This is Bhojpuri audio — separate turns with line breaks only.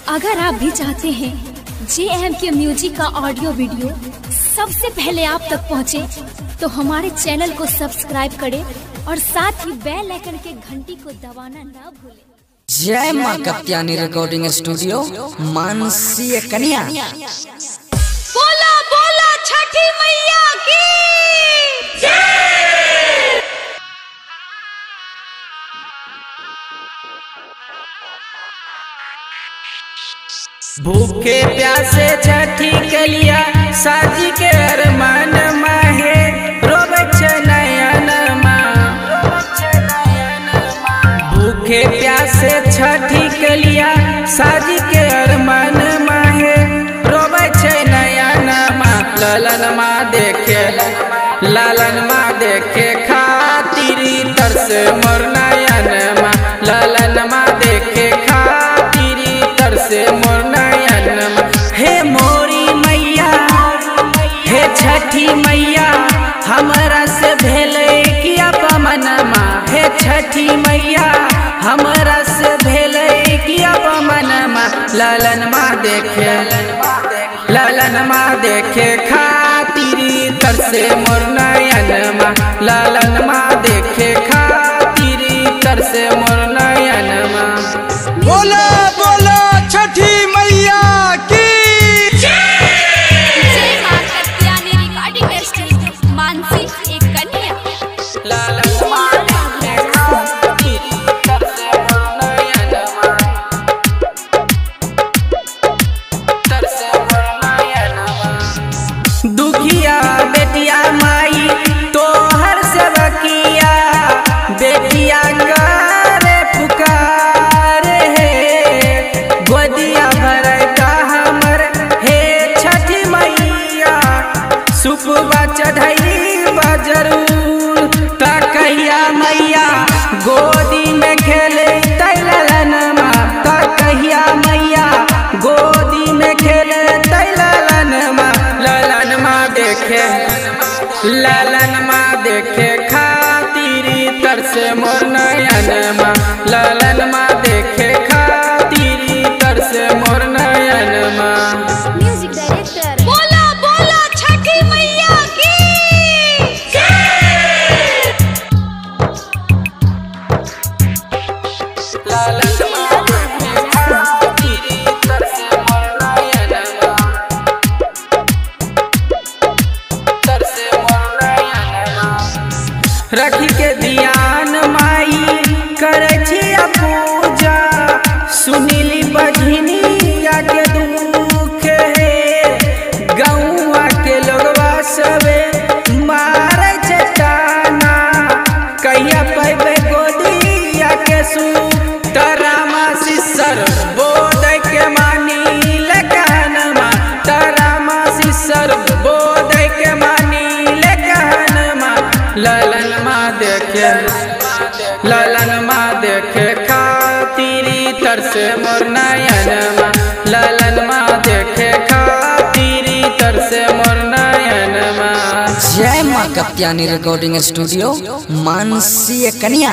अगर आप भी चाहते हैं JMK म्यूजिक का ऑडियो वीडियो सबसे पहले आप तक पहुंचे, तो हमारे चैनल को सब्सक्राइब करें और साथ ही बेल आइकन के घंटी को दबाना ना भूलें।
जय माँ कप्तानी रिकॉर्डिंग स्टूडियो मानसी कन्या।
बोला बोला छठी मैया की
भूखे प्यासे छठी कलिया साजी के अरमान माहे रोवे नयन माँ। भूखे प्यासे छठी कलिया साजी के अरमान माहे रोवे नयन माँ। ललन माँ देखे लालन माँ देखे खातिर तरस मोर नयन माँ। ललन माँ देखे खातिर तरस मोर नयन माँ। हे मोरी मैया हे छठी मैया हमरा से भेले किया पमन माँ। हे छठी मैया हमरा से भेले किया पमन माँ। ललन माँ देखे खातिर तरसे मोर नयन माँ। ललन माँ देखे खातिर तरसे मोर नयन माँ।
बोला बोला छठी मैया की
जय मां कत्यानी रिकॉर्डिंग स्टूडियो मानसी एक कन्या।
ललन माँ देखे खातिर तरसे मोर नयन माँ। तरसे मोर नयन माँ। दुखिया बेटिया माई तोहर सेवकिया बेटिया करे पुकार हे। गोदिया भरता हमर हे छठी मैया सुपवा चढ़ई जरूर। ता कहिया मैया गोदी में खेले तैलन माँ। ता कहिया मैया गोदी में खेले तैलन माँ। ललन माँ देखे खातिर तरसे मोर नयन माँ। ललन माँ देखे खातिर तरसे मोर नयन माँ।
म्यूजिक डायरेक्टर बोला बोला छठी मैया की
ललन माँ देखे खातिर तरसे मोर नयन माँ। तरसे मोर नयन माँ। रखी के ध्यान माई करे छिया पूजा सुनीली बझनिया के दुख है। गौआ के लोगवा सबे मारे चटाना कहिया पैबे गोदिया के सुख। तरामा सिसर बोध के मानी ले कहन माँ। तरामा सिसर बोध के मानी ले कहन माँ। ललन माँ देखे खातिर तरसे मोर नयन माँ। ललन माँ देखे खातिर तरसे मोर नयन माँ।
जय माँ कप्तानी रिकॉर्डिंग स्टूडियो मानसी कन्या।